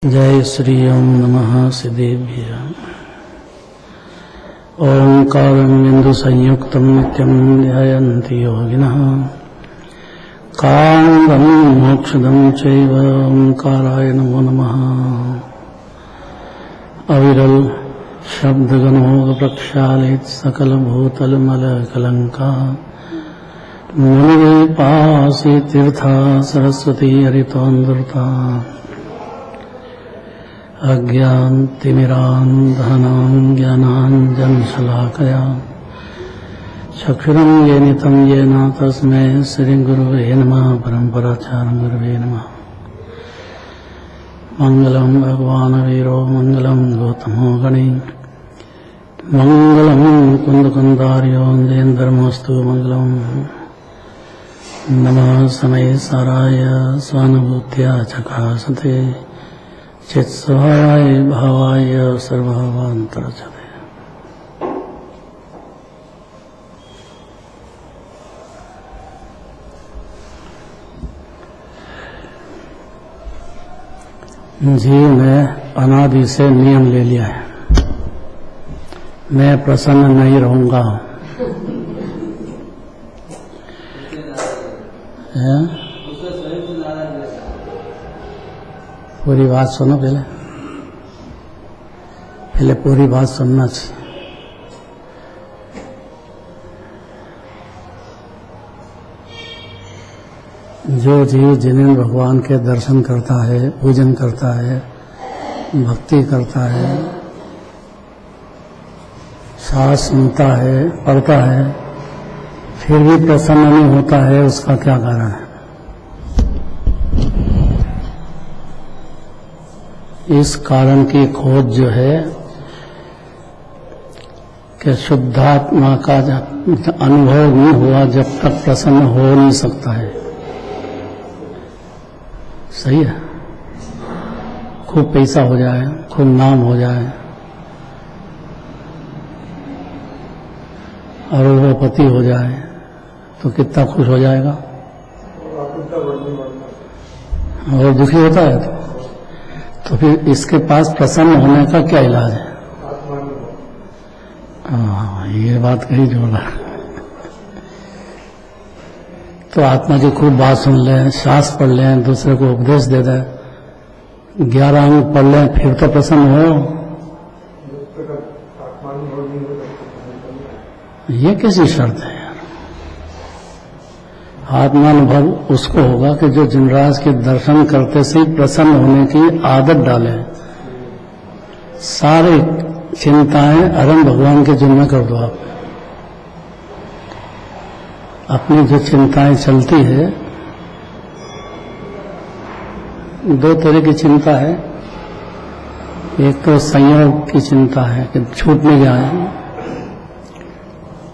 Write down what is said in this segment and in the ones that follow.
जय श्री ओम नमः सिद्धेभ्य। ओंकारं बिंदु संयुक्तं नित्यं ध्यायन्ति योगिनः कामदं मोक्षदं चैव ओंकाराय नमो नमः। अविरल शब्दगणो प्रक्षालित सकल भूतल मल कलंका मुनिपासी तीर्था सरस्वती हरितोन्दृता अज्ञानतिमिरान्धनां ज्ञानाञ्जनशलाकया चक्षुरं येनितं येन तस्मै श्रीगुरुवे नमः। परम्पराचार्य गुरुवे नमः। मङ्गलं भगवान् वीरो मङ्गलं गौतमो गणे मङ्गलं कुन्दकुन्दार्यो जयेन्द्रमस्तु मङ्गलं नमः समय साराय स्वानुभूत्या चकासते चित्स्वभावाय भावाय सर्वभावान्तरचते। जीव ने अनादि से नियम ले लिया है, मैं प्रसन्न नहीं रहूंगा। पूरी बात सुनो, पहले पूरी बात सुनना चाहिए। जो जीव जिन्हें भगवान के दर्शन करता है, पूजन करता है, भक्ति करता है, शास्त्र सुनता है, पढ़ता है, फिर भी प्रसन्न नहीं होता है, उसका क्या कारण है? इस कारण की खोज जो है कि शुद्धात्मा का अनुभव नहीं हुआ जब तक प्रसन्न हो नहीं सकता है। सही है। खूब पैसा हो जाए, खूब नाम हो जाए, अरबपति हो जाए तो कितना खुश हो जाएगा और दुखी होता है। तो फिर इसके पास प्रसन्न होने का क्या इलाज है? ये बात कही जोड़ा। तो आत्मा की खूब बात सुन लें, शास्त्र पढ़ लें, दूसरे को उपदेश दे दें, 11 अंग पढ़ लें, फिर तो प्रसन्न हो। ये कैसी शर्त है यार? आत्मानुभव उसको होगा कि जो जिनराज के दर्शन करते से प्रसन्न होने की आदत डाले। सारे चिंताएं अरम भगवान के जिम्मे कर दो। आप अपनी जो चिंताएं चलती है, 2 तरह की चिंता है। एक तो संयोग की चिंता है कि छूट नहीं जाए,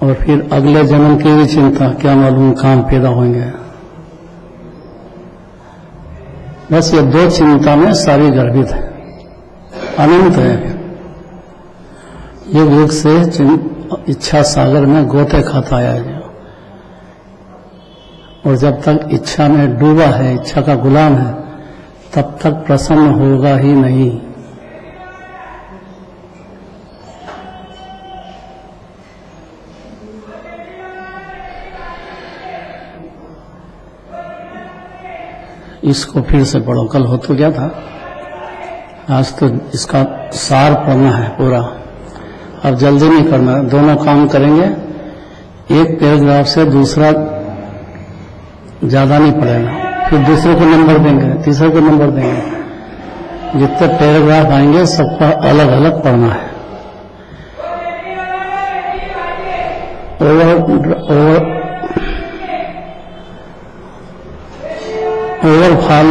और फिर अगले जन्म की भी चिंता, क्या मालूम कहाँ पैदा होंगे। बस ये 2 चिंता में सारी गर्भित है, अनंत है। युग युग से इच्छा सागर में गोते खाता आया है, और जब तक इच्छा में डूबा है, इच्छा का गुलाम है, तब तक प्रसन्न होगा ही नहीं। इसको फिर से पढ़ो। कल हो तो गया था, आज तो इसका सार पढ़ना है पूरा। अब जल्दी नहीं करना, दोनों काम करेंगे। एक पैराग्राफ से दूसरा ज्यादा नहीं पड़ेगा, फिर दूसरे को नंबर देंगे, तीसरे को नंबर देंगे। जितने पैराग्राफ आएंगे सबका अलग अलग पढ़ना है। ओवरफॉल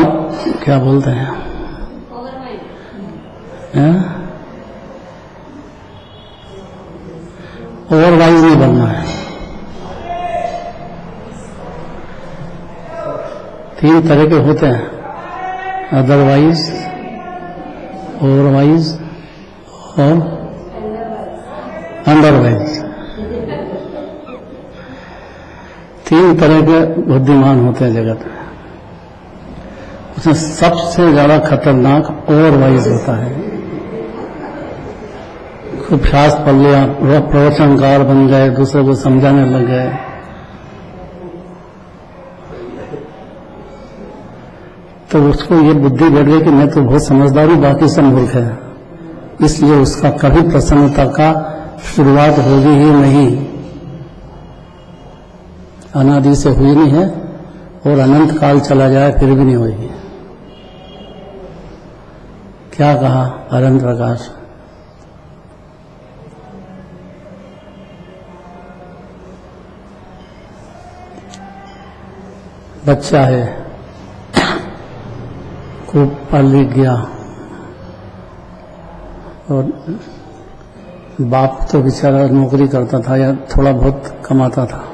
क्या बोलते हैं? ओवरवाइज नहीं बनना है। 3 तरह के होते हैं, अदरवाइज, ओवरवाइज और अंडरवाइज। 3 तरह के बुद्धिमान होते हैं जगत में। उसमें सबसे ज्यादा खतरनाक ओवर वाइज होता है। खूब शास्त्र पढ़ लिया, प्रवचनकार बन गए, दूसरे को समझाने लग गए, तो उसको ये बुद्धि बढ़ गई कि मैं तो बहुत समझदार हूं, बाकी सब मूर्ख है। इसलिए उसका कभी प्रसन्नता का शुरुआत होगी ही नहीं, अनादि से हुई नहीं है और अनंत काल चला जाए फिर भी नहीं होगी। क्या कहा अनंत प्रकाश? बच्चा है, खूब पढ़ लिख गया और बाप तो बेचारा नौकरी करता था या थोड़ा बहुत कमाता था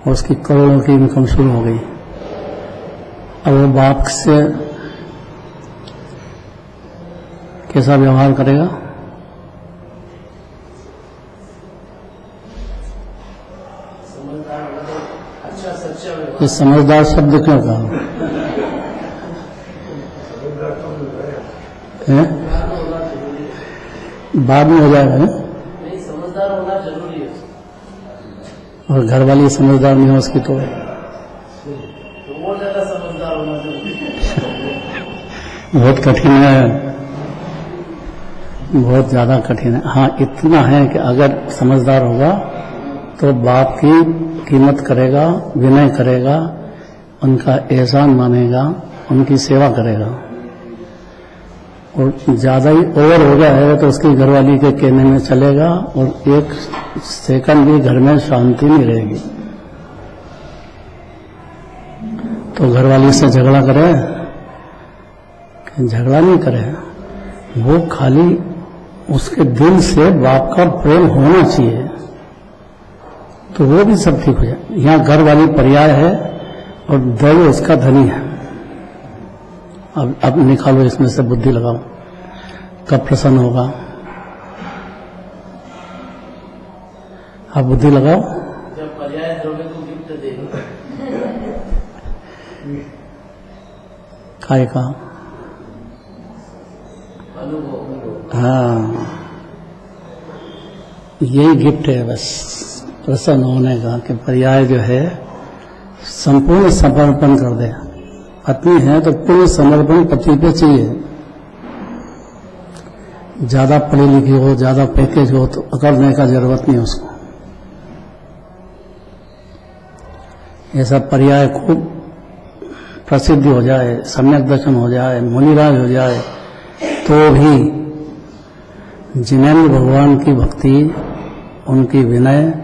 और उसकी करोड़ों की इनकम शुरू हो गई। अब वो बाप से कैसा व्यवहार करेगा? ये समझदार शब्द क्यों कहा है? बाद में हो जाएगा है? नहीं, समझदार होना जरूरी है। और घर वाली समझदार नहीं हो उसकी तो वो ज्यादा समझदार होना जरूरी है। बहुत कठिन है, बहुत ज्यादा कठिन है। हाँ, इतना है कि अगर समझदार होगा तो बाप की कीमत करेगा, विनय करेगा, उनका एहसान मानेगा, उनकी सेवा करेगा। और ज्यादा ही ओवर हो गया है तो उसकी घरवाली के कहने में चलेगा और एक सेकंड भी घर में शांति नहीं रहेगी। तो घरवाली से झगड़ा करे? झगड़ा नहीं करे, वो खाली उसके दिल से बाप का प्रेम होना चाहिए तो वो भी सब ठीक हो जाए। यहाँ घर वाली पर्याय है और दैव उसका धनी है। अब निकालो इसमें से, बुद्धि लगाओ, कब प्रसन्न होगा? अब बुद्धि लगाओ। जब पर्याय द्रव्य को गिफ्ट देगा। काय का? अनुभव। हाँ, यही गिफ्ट है बस प्रसन्न होने का, कि पर्याय जो है संपूर्ण समर्पण कर दे। पत्नी है तो पूर्ण समर्पण पति पे चाहिए। ज्यादा पढ़ी लिखी हो, ज्यादा पैकेज हो तो अकड़ने का जरूरत नहीं उसको। ऐसा पर्याय खूब प्रसिद्धि हो जाए, सम्यक दर्शन हो जाए, मुनिराज हो जाए, तो भी जिनेंद्र भगवान की भक्ति, उनकी विनय,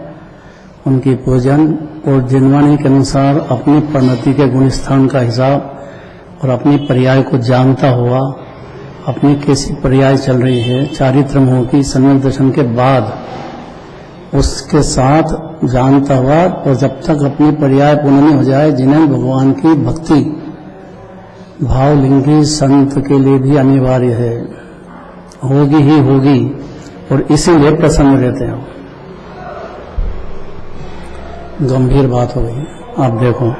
उनकी पूजन और जिनवाणी के अनुसार अपनी परिणति के गुणस्थान का हिसाब और अपनी पर्याय को जानता हुआ, अपनी कैसी पर्याय चल रही है, चारित्र मोह की सम्यक दर्शन के बाद उसके साथ जानता हुआ, और जब तक अपनी पर्याय पूर्ण नहीं हो जाए, जिन्हें भगवान की भक्ति भावलिंगी संत के लिए भी अनिवार्य है, होगी ही होगी, और इसीलिए प्रसन्न रहते हैं। गंभीर बात हो गई। आप देखो,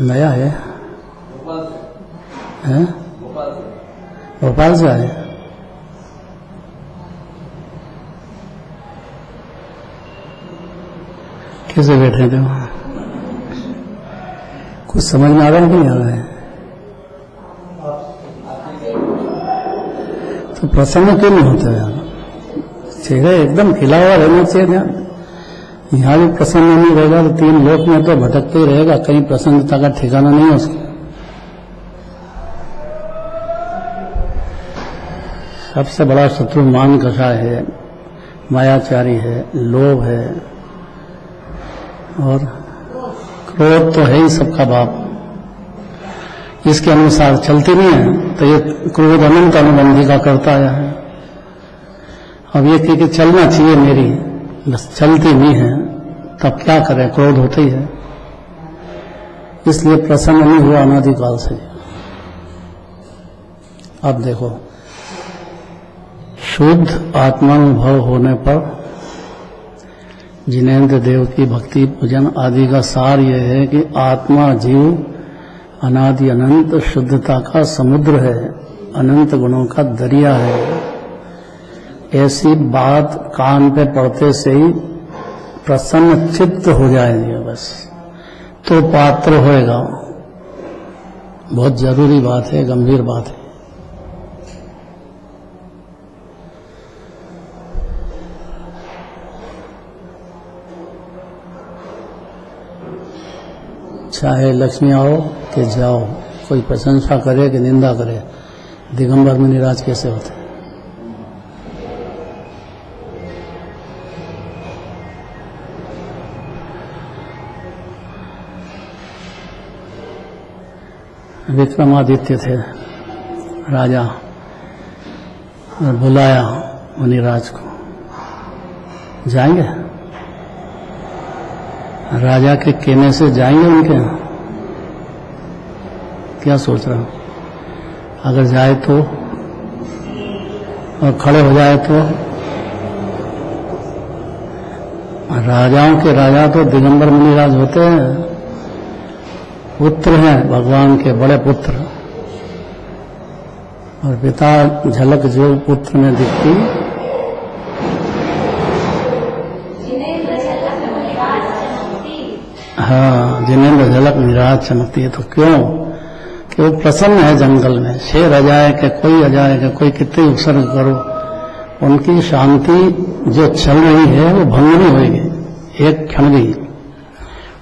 नया है, भोपाल से आए। कैसे बैठे थे वहां? कुछ समझ में आ रहा है कि नहीं आ रहा है? तो प्रसन्न क्यों नहीं होते यार? चेहरे एकदम खिला हुआ रहना चाहिए यार। यहाँ भी प्रसन्न नहीं रहेगा तो तीन लोक में तो भटकते ही रहेगा, कहीं प्रसन्नता का ठिकाना नहीं है उसको। सबसे बड़ा शत्रु मान कषाय है, मायाचारी है, लोभ है और क्रोध तो है ही सबका बाप। इसके अनुसार चलती नहीं है तो ये क्रोध अनंत अनुबंधी का करता आया है। अब ये कि चलना चाहिए मेरी, बस चलती नहीं है, तब क्या करें, क्रोध होता ही है। इसलिए प्रसन्न नहीं हुआ अनादिकाल से। अब देखो, शुद्ध आत्मानुभव होने पर जिनेंद्र देव की भक्ति पूजन आदि का सार यह है कि आत्मा जीव अनादि अनंत शुद्धता का समुद्र है, अनंत गुणों का दरिया है। ऐसी बात कान पे पड़ते से ही प्रसन्न चित्त हो जाएगी, बस तो पात्र होएगा। बहुत जरूरी बात है, गंभीर बात है। चाहे लक्ष्मी आओ कि जाओ, कोई प्रशंसा करे कि निंदा करे, दिगंबर मुनिराज कैसे होते हैं। विक्रमादित्य थे राजा, और बुलाया मुनिराज को, जाएंगे? राजा के कहने से जाएंगे उनके? क्या सोच रहा हूं, अगर जाए तो और खड़े हो जाए तो? राजाओं के राजा तो दिगंबर मुनिराज होते हैं, पुत्र हैं भगवान के, बड़े पुत्र। और पिता झलक जो पुत्र में दिखती, हाँ, जिनेंद्र झलक निराज चमकती है। तो क्यों? कि वो प्रसन्न है जंगल में। शेर आ जाए कि कोई आ जाए कि कोई कितने उपसर्ग करो, उनकी शांति जो चल रही है वो भंग नहीं होगी एक क्षण भी,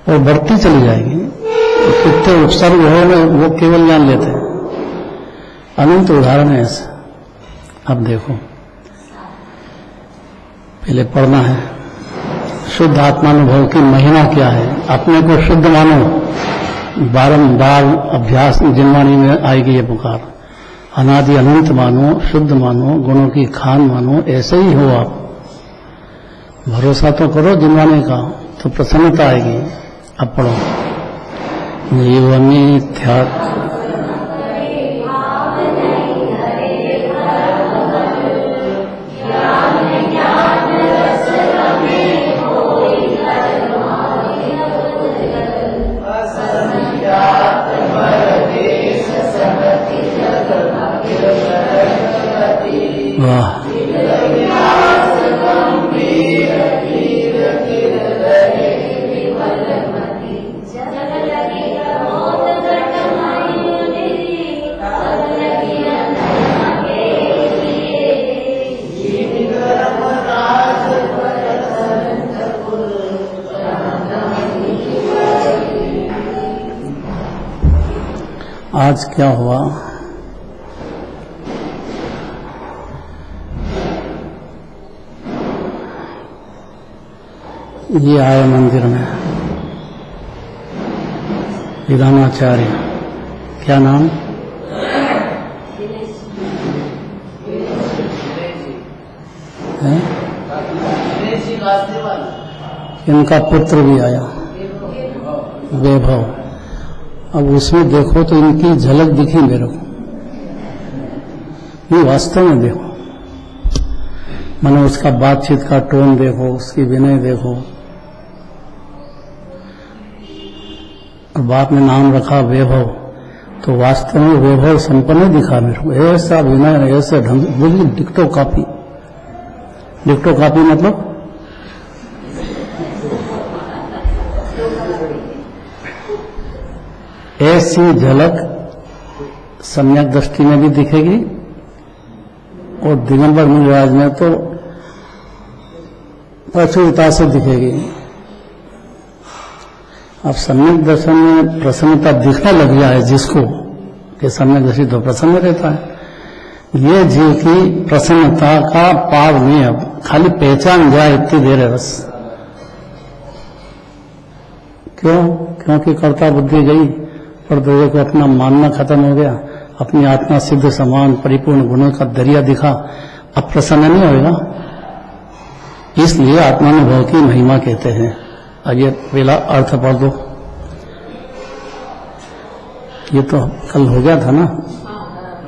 और बढ़ती चली जाएगी। तो कितने उपसर्ग हो वो केवल जान लेते हैं। अनंत उदाहरण है ऐसे। अब देखो, पहले पढ़ना है शुद्ध आत्मानुभव की महिमा क्या है। अपने को शुद्ध मानो, बारंबार अभ्यास जिनवाणी में आएगी ये पुकार। अनादि अनंत मानो, शुद्ध मानो, गुणों की खान मानो, ऐसे ही हो आप। भरोसा तो करो जिनवाणी का, तो प्रसन्नता आएगी। अब पढ़ो, जीव मिथ्या आज क्या हुआ? ये आए मंदिर में विधानाचार्य, क्या नाम? है? इनका पुत्र भी आया वैभव। अब उसमें देखो तो इनकी झलक दिखी मेरे को, ये वास्तव में देखो, मानो उसका बातचीत का टोन देखो, उसकी विनय देखो। और बाप ने नाम रखा वैभव, तो वास्तव में वैभव संपन्न दिखा मेरे को। ऐसा विनय, ऐसे ढंग, बोलिए डिक्टो कॉपी। डिक्टो कॉपी मतलब ऐसी झलक सम्यक दृष्टि में भी दिखेगी, और दिगंबर मुनिराज में तो प्रचुरता से दिखेगी। अब सम्यक दर्शन में प्रसन्नता दिखने लग जाए जिसको, कि सम्यक दृष्टि तो प्रसन्न रहता है। ये जीव की प्रसन्नता का पार नहीं, अब खाली पहचान जाए इतनी देर है बस। क्यों? क्योंकि कर्ता बुद्धि गई, पर दूसरे को अपना मानना खत्म हो गया। अपनी आत्मा सिद्ध समान परिपूर्ण गुणों का दरिया दिखा, अब प्रसन्न नहीं होगा। इसलिए आत्मानुभव की महिमा कहते हैं। अब ये पहला अर्थ पढ़ दो, ये तो कल हो गया था ना,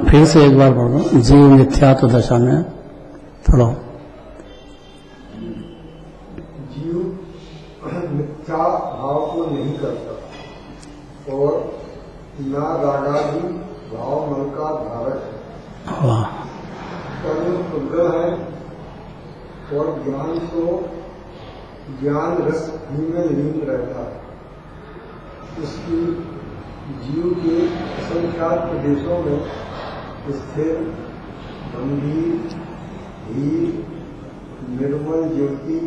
फिर से एक बार पढ़ दो। जीव मिथ्यात्व दशा में पढ़ो। जीव और ना रागादि भाव मन का धारक है। वाह, कर्म उग्र है और ज्ञान तो ज्ञान रस ही में लीन रहता है। इसकी जीव के असंख्यात प्रदेशों में स्थिर गंभीर धीर निर्मल ज्योति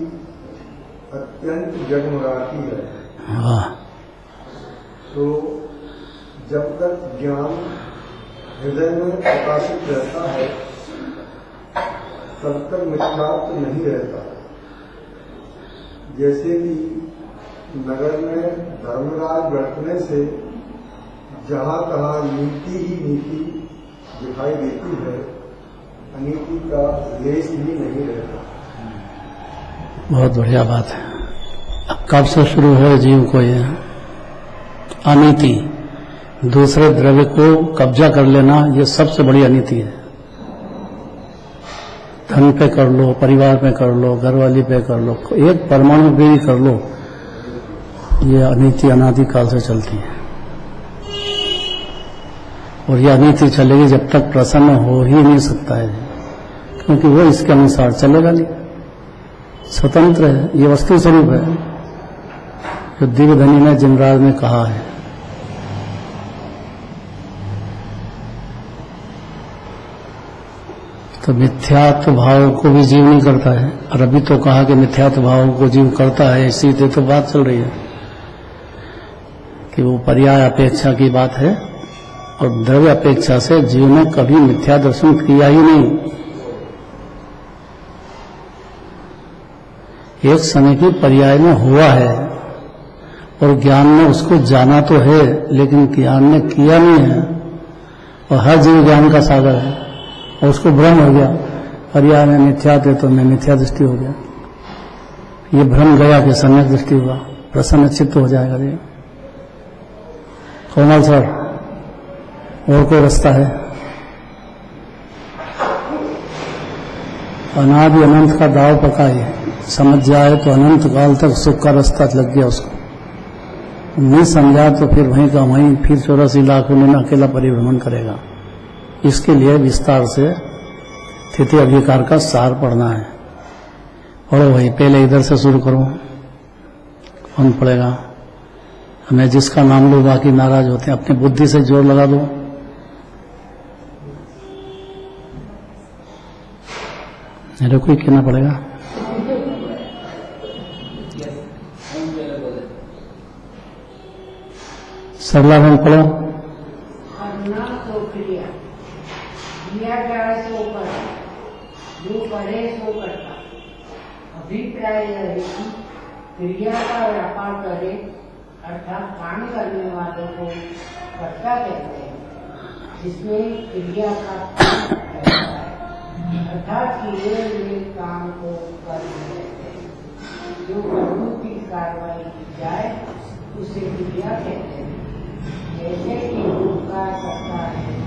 अत्यंत जगमगाती है। वाह, तो जब तक ज्ञान हृदय में प्रकाशित रहता है तब तक मिथ्यात्व नहीं रहता। जैसे कि नगर में धर्मराज बैठने से जहाँ तहाँ नीति ही नीति दिखाई देती है, अनीति का लेश भी नहीं रहता। बहुत बढ़िया बात है। अब कब से शुरू हो जीव को ये अनीति, दूसरे द्रव्य को कब्जा कर लेना, ये सबसे बड़ी अनीति है। धन पे कर लो, परिवार पे कर लो, घरवाली पे कर लो, एक परमाणु पे भी कर लो, ये अनीति अनादि काल से चलती है। और ये अनीति चलेगी जब तक प्रसन्न हो ही नहीं सकता है, क्योंकि वो इसके अनुसार चलेगा नहीं, स्वतंत्र है, ये वस्तु स्वरूप है जो दिव्यधनी ने जिमराज ने कहा है। तो मिथ्यात्व भाव को भी जीव नहीं करता है, और अभी तो कहा कि मिथ्यात्व भाव को जीव करता है, इसी से तो बात चल रही है कि वो पर्याय अपेक्षा की बात है, और द्रव्य अपेक्षा से जीव ने कभी मिथ्या दर्शन किया ही नहीं। एक समय की पर्याय में हुआ है और ज्ञान ने उसको जाना तो है, लेकिन ज्ञान ने किया नहीं है, और हर जीव ज्ञान का सागर है, और उसको भ्रम हो गया, पर्याय में मिथ्या थे तो मैं मिथ्या दृष्टि हो गया। ये भ्रम गया कि सम्यक दृष्टि हुआ, प्रसन्न चित्त हो जाएगा। ये कोमल सर, और कोई रास्ता है? अनादि अनंत का दाव पका है, समझ जाए तो अनंत काल तक सुख का रास्ता लग गया उसको। नहीं समझा तो फिर वहीं का वहीं फिर 84 लाख में अकेला परिभ्रमण करेगा। इसके लिए विस्तार से स्थिति अभिकार का सार पढ़ना है। पढ़ो भाई, पहले इधर से शुरू करो, कौन पढ़ेगा? मैं जिसका नाम लो बाकी नाराज होते हैं, अपनी बुद्धि से जोर लगा दो। मेरे को ही कहना पड़ेगा। सरला बहन पढ़ो। करना तो क्रिया, क्रिया जाए सो कर, जो करे सो करता। अभिप्राय यह है कि क्रिया का व्यापार करे, अर्थात काम करने वालों को कर्ता कहते हैं, जिसमें क्रिया का काम रहता है, अर्थात किए हुए काम को कर्म कहते हैं। जो कर्म की कार्रवाई की जाए उसे क्रिया कहते हैं। जैसे कि का करता है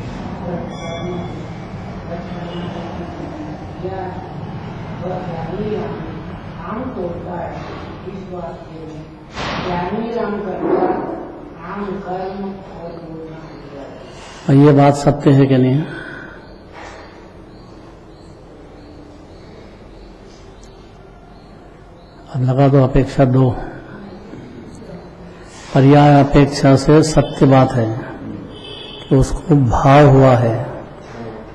या ज्ञानी राम आम तोड़ता है, इस वाक्य में ज्ञानी राम करता आम कर्म और तोड़ना क्रिया। ये बात सत्य है कि नहीं? अब लगा दो अपेक्षा 2। पर्याय अपेक्षा से सत्य बात है कि उसको भाव हुआ है,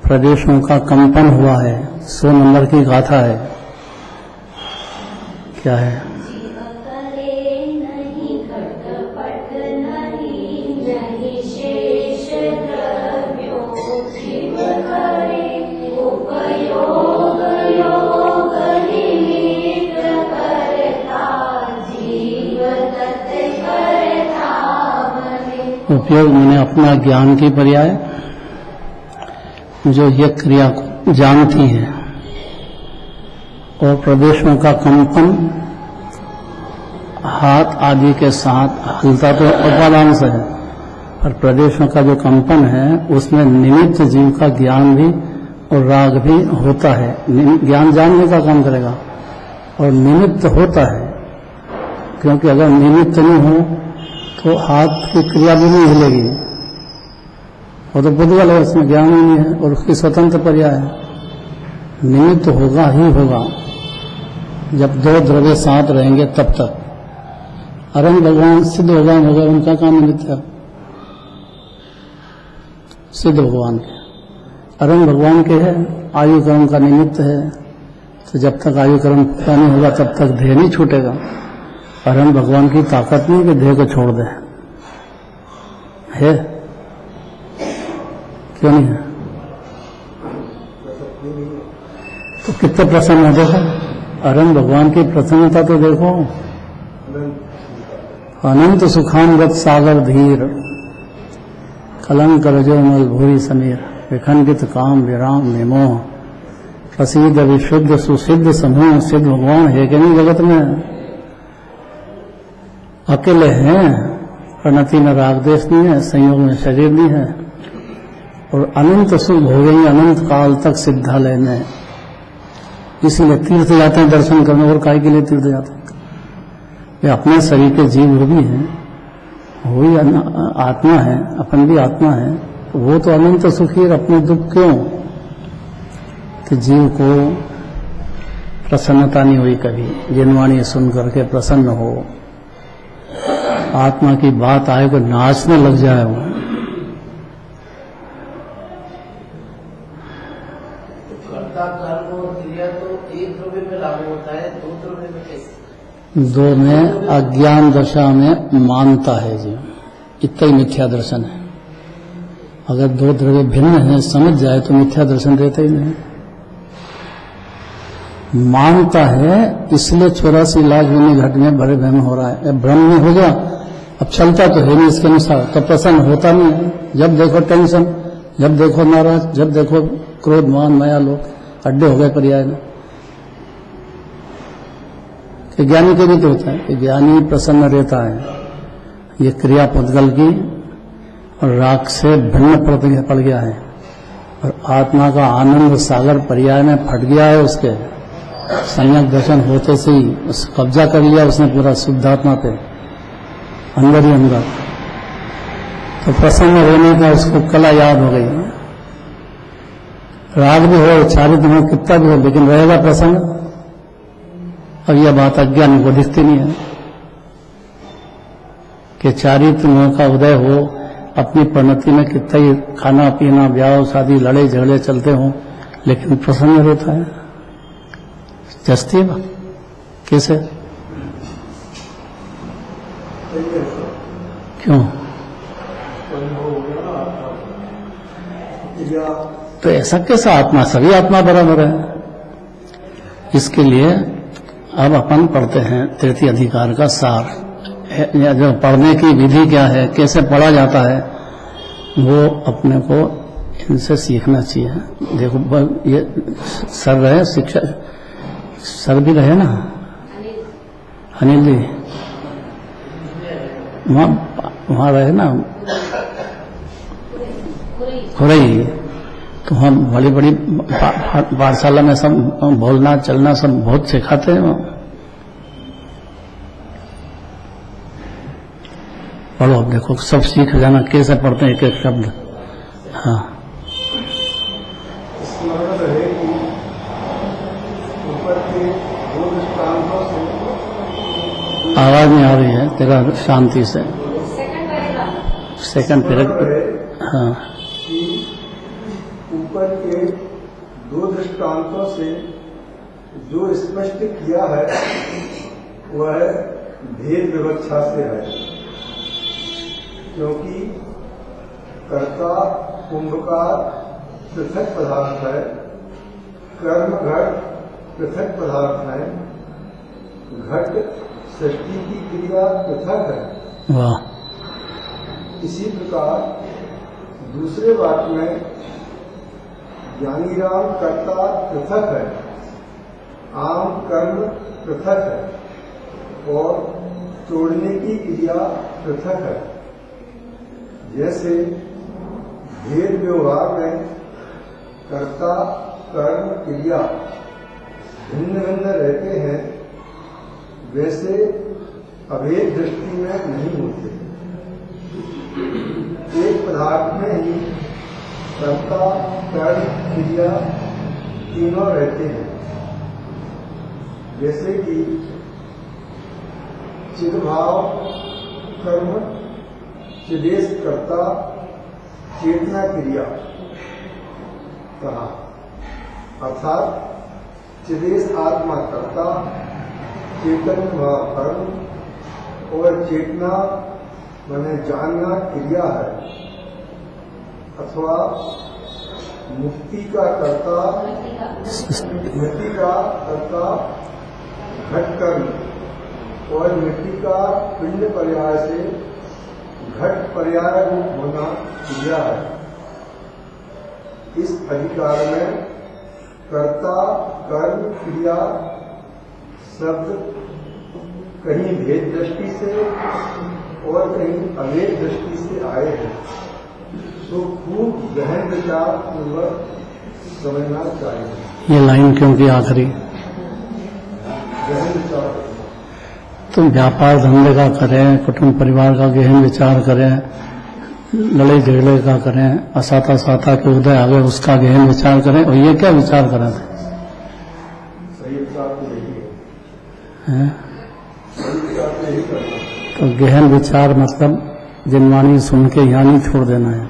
प्रदेशों का कंपन हुआ है, 100 नंबर की गाथा है। क्या है? उपयोग मैंने अपना ज्ञान की पर्याय, जो ये क्रिया को जानती है, और प्रदेशों का कंपन हाथ आदि के साथ हलता तो उपादान से है, पर प्रदेशों का जो कंपन है उसमें निमित्त जीव का ज्ञान भी और राग भी होता है। ज्ञान जानने का काम करेगा और निमित्त होता है, क्योंकि अगर निमित्त नहीं हो तो हाथ की क्रिया भी नहीं हिलेगी, वो तो बुद्धबल है, उसमें ज्ञान ही नहीं है और उसकी स्वतंत्र पर्याय है। निमित्त तो होगा ही होगा, जब दो द्रव्य साथ रहेंगे तब तक। अरंग भगवान सिद्ध भगवान होगा, उनका काम निमित्त है, सिद्ध भगवान के। अरंग भगवान के है, आयु कर्म का निमित्त है, तो जब तक आयु कर्म पूरा नहीं होगा तब तक देह नहीं छूटेगा। अरंग भगवान की ताकत नहीं कि देह को छोड़ दे, है क्यों नहीं है? तो कितने प्रसन्न है, देखो अरंग भगवान की प्रसन्नता तो देखो। अनंत सुखामृत सागर धीर, कलंक रजोमल भूरी समीर, विखंडित काम विराम विमोह, प्रसिद्ध विशुद्ध सुसिद्ध समूह। सिद्ध भगवान है कि नहीं जगत में? अकेले हैं, प्रणति में राग देश नहीं है, संयोग में शरीर नहीं है, और अनंत सुख भोगेंगे अनंत काल तक सिद्धालय में। इसीलिए तीर्थ जाते हैं दर्शन करने, और काय के लिए तीर्थ जाते हैं? वे अपने शरीर के जीव वो भी हैं, वो भी आत्मा है, अपन भी आत्मा है, तो वो तो अनंत सुखी है, अपने दुख क्यों? कि जीव को प्रसन्नता नहीं हुई कभी, जिनवाणी सुन करके प्रसन्न हो, आत्मा की बात आए को नाचने लग जाए वो। कर्ता कर्म और क्रिया तो एक द्रव्य में लागू होता है, दो द्रव्य में कैसे? दो में अज्ञान दशा में मानता है जी, इतना ही मिथ्या दर्शन है। अगर दो द्रव्य भिन्न हैं समझ जाए तो मिथ्या दर्शन रहता ही नहीं। मानता है इसलिए 84 लाख योनि घट में भरे भ्रम हो रहा है। भ्रम में हो गया, अब चलता तो है नहीं इसके अनुसार, तो प्रसन्न होता नहीं है। जब देखो टेंशन, जब देखो नाराज, जब देखो क्रोध मान माया लोग, अड्डे हो गए पर्याय में। कि ज्ञानी के भी तो होता है कि ज्ञानी प्रसन्न रहता है, ये क्रिया पुद्गल की और राग से भिन्न पड़ गया है, और आत्मा का आनंद सागर पर्याय में फट गया है। उसके संयक दर्शन होते से ही उस कब्जा कर लिया उसने पूरा शुद्धात्मा पे, अंदर ही अंदर। तो प्रसन्न होने का उसको कला याद हो गई। राग भी हो, चारित हो, कितना भी हो, लेकिन रहेगा प्रसन्न। और यह बात अज्ञानी को दिखती नहीं है कि चारित्र का उदय हो, अपनी परिणति में कितना ही खाना पीना ब्याह शादी लड़ाई झगड़े चलते हों, लेकिन प्रसन्न रहता है। जस्ती है कैसे? क्यों? तो ऐसा कैसा आत्मा? सभी आत्मा बराबर है। इसके लिए अब अपन पढ़ते हैं तृतीय अधिकार का सार। जो पढ़ने की विधि क्या है, कैसे पढ़ा जाता है, वो अपने को इनसे सीखना चाहिए। देखो ये सर रहे, शिक्षा सर भी रहे ना, अनिल जी वहाँ रहे ना खुरई, तो हम बड़ी बड़ी पाठशाला में सब बोलना चलना सब बहुत सिखाते हैं। पढ़ो, अब देखो सब सीख जाना कैसे पढ़ते हैं एक एक शब्द। हाँ, आवाज नहीं आ रही है तेरा, शांति से सेकंड पीरियड। हाँ, ऊपर के दो दृष्टांतों से जो स्पष्ट किया है वह भेद विवक्षा से है, क्योंकि कर्ता कुंभकार पृथक पदार्थ है, कर्म घट पृथक पदार्थ है, घट सृष्टि की क्रिया पृथक है। वाह। इसी प्रकार दूसरे वाक्य में ज्ञानी राम कर्ता पृथक है, आम कर्म पृथक है और तोड़ने की क्रिया पृथक है। जैसे भेद व्यवहार में कर्ता कर्म क्रिया भिन्न भिन्न रहते हैं, वैसे अभेद दृष्टि में नहीं होते। पदार्थ में ही कर्ता कर्म क्रिया तीनों रहते हैं। जैसे कि चिद्भाव कर्म, चिदेश कर्ता, चेतना क्रिया कहा, अर्थात चिदेश आत्मा कर्ता, चेतन भाव कर्म और चेतना माने जानना क्रिया है, अथवा मुक्ति का कर्ता, मृत्यु का कर्ता घट कर्म और मिट्टी का पिंड पर्याय से घट पर्याय रूप होना क्रिया है। इस अधिकार में कर्ता कर्म क्रिया शब्द कहीं भेद दृष्टि से और कहीं अभेद दृष्टि से आए हैं, तो खूब गहन विचार पूर्वक समझना चाहिए। ये लाइन क्योंकि आखिरी गहन विचार, तुम व्यापार धंधे का करें, कुटुंब परिवार का गहन विचार करें, लड़ाई झगड़े का करें, असाता साता के उदय आगे उसका गहन विचार करें, और ये क्या विचार करें? सही विचार तो यही है? सही विचार तो यही करना। तो गहन विचार मतलब जिनवाणी सुन के यहाँ नहीं छोड़ देना है,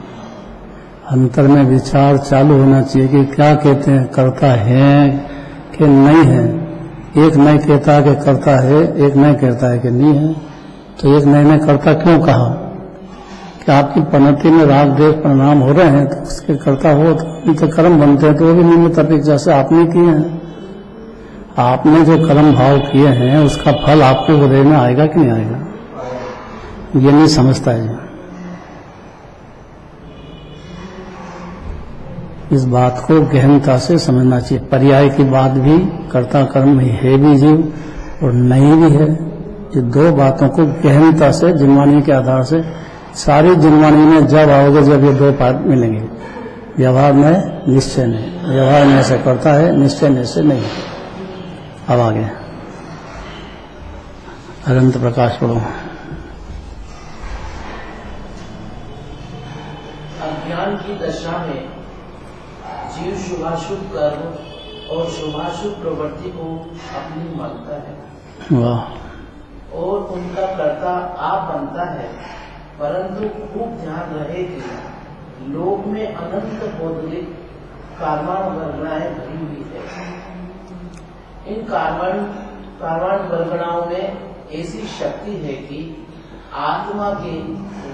अंतर में विचार चालू होना चाहिए कि क्या कहते हैं, करता है कि नहीं है। एक नहीं कहता कि करता है, एक नहीं कहता है कि नहीं है, तो एक नहीं ने करता क्यों कहा? कि आपकी पनति में राग देश परिणाम हो रहे हैं, तो उसके करता हो तो कर्म बनते हैं, तो वो भी निमित्त अपेक्षा से आपने किए हैं। आपने जो कर्म भाव किए हैं उसका फल आपके हृदय में आएगा कि नहीं आएगा? ये नहीं समझता है। इस बात को गहनता से समझना चाहिए। पर्याय की बात भी कर्ता कर्म में है भी जीव और नहीं भी है। ये दो बातों को गहनता से जिनवाणी के आधार से, सारी जिनवाणी में जब आओगे जब ये दो पाठ मिलेंगे, व्यवहार में निश्चय नहीं, व्यवहार में ऐसे करता है, निश्चय में से नहीं। अब आगे अनंत प्रकाश पढ़ो। अज्ञान की दशा में जीव शुभाशुभ कर्म और शुभाशुभ प्रवृत्ति को अपनी मानता है। वाह। और उनका कर्ता आप बनता है, परंतु खूब ध्यान रहे कि लोक में अनंत भौगोलिक कार्माण वर्गणाएं भरी हुई है। इन कार्माण वर्गणाओं में ऐसी शक्ति है कि आत्मा के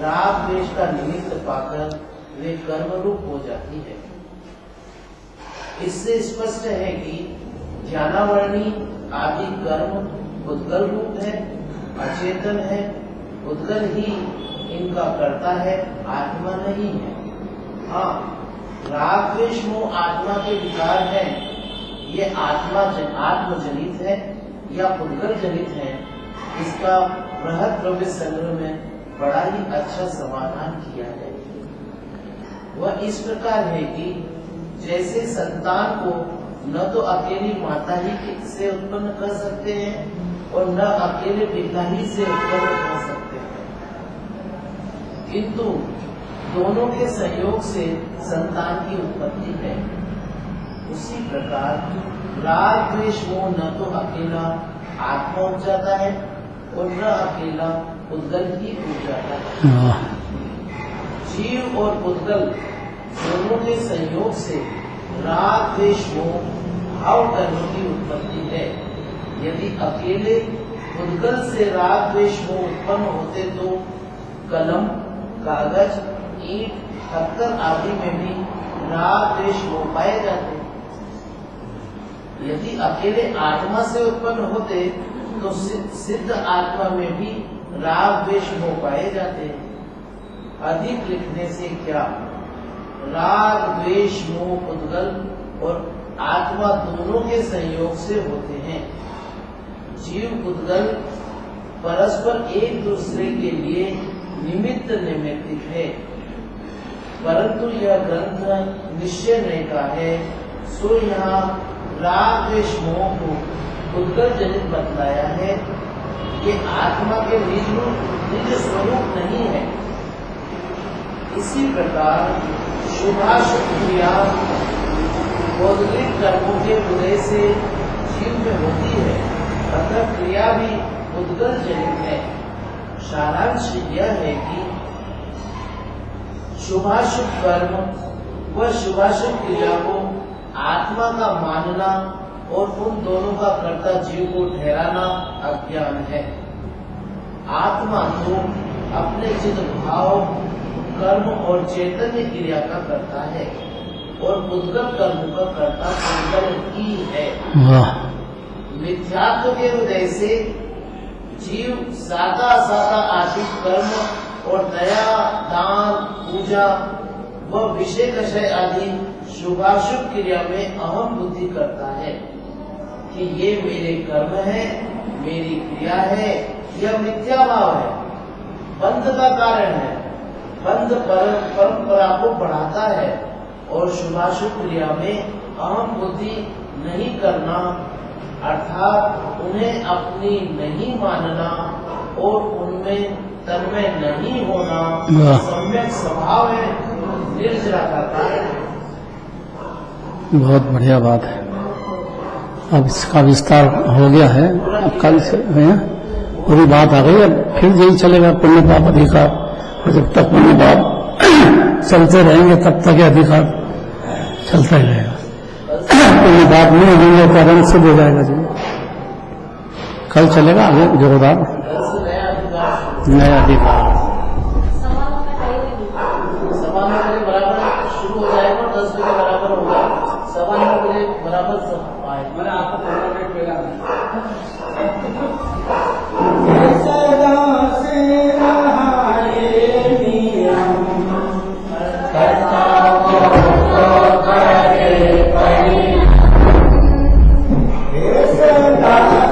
राग द्वेष का निमित्त पाकर वे कर्म रूप हो जाती है। इससे स्पष्ट है कि ज्ञानावरणी आदि कर्म उद्गल रूप है, अचेतन है। उद्गल ही इनका कर्ता है, आत्मा नहीं है। हाँ, राग द्वेष मोह आत्मा के विकार है, ये आत्मजनित है या उद्गल जनित है। इसका बृहद प्रवेश संग्रह में बड़ा ही अच्छा समाधान किया है। वह इस प्रकार है कि जैसे संतान को न तो अकेली माता ही से उत्पन्न कर सकते हैं और न अकेले पिता ही से उत्पन्न कर सकते हैं, किंतु दोनों के सहयोग से संतान की उत्पत्ति है। उसी प्रकार राग द्वेष मोह न तो अकेला आत्मा उपजाता है और न अकेला उद्गल ही उपजाता है। जीव और उद्गल दोनों के संयोग से राग द्वेष मोह भाव कर्म की उत्पत्ति है। यदि अकेले उद्गल से राग द्वेष मोह उत्पन्न होते तो कलम, कागज, ईंट, पत्थर आदि में भी राग द्वेष मोह पाए जाते। यदि अकेले आत्मा से उत्पन्न होते तो सिद्ध आत्मा में भी राग द्वेष मोह पाए जाते। अधिक लिखने से क्या, राग द्वेष मोह उद्गल और आत्मा दोनों के संयोग से होते हैं। जीव उद्गल परस्पर एक दूसरे के लिए निमित्त निमित्तिक है, परंतु यह ग्रंथ निश्चय नहीं का है, सो यहाँ राग द्वेष मोह को उद्गल जनित बतलाया है। ये आत्मा के निज स्वरूप नहीं है। इसी प्रकार शुभाशुभ क्रिया बौद्धिक कर्मों के उदय से जीव में होती है, अतः क्रिया भी उद्गल जनित है। सारांश यह है कि शुभाशुभ कर्म व शुभाशुभ क्रिया को आत्मा का मानना और उन दोनों का कर्ता जीव को ठहराना अज्ञान है। आत्मा तो अपने चित्त भाव कर्म और चैतन्य क्रिया का करता है और उद्गत कर्म का कर्ता अंतर ही है। मिथ्यात्व के उदय से जीव सादा सादा आदि कर्म और दया दान पूजा व विषय कषय आदि शुभाशुभ क्रिया में अहम बुद्धि करता है कि ये मेरे कर्म है, मेरी क्रिया है, यह मिथ्या भाव है, बंध का कारण है, बंध परंपरा को बढ़ाता है और शुभाशुभ क्रिया में अहम बुद्धि नहीं करना अर्थात उन्हें अपनी नहीं मानना और उनमें तन्मय नहीं होना सम्यक स्वभाव है, निर्जरा का कारण है। बहुत बढ़िया बात है। अब इसका विस्तार हो गया है, अब कल से पूरी बात आ गई। अब फिर यही चलेगा पुण्य पाप अधिकार, और जब तक पुण्य पाप चलते रहेंगे तब तक ये अधिकार चलता ही रहेगा। पुण्य पाप नहीं होंगे तो रंग सिद्ध हो जाएगा जी। कल चलेगा आगे जोरदार नया अधिकार।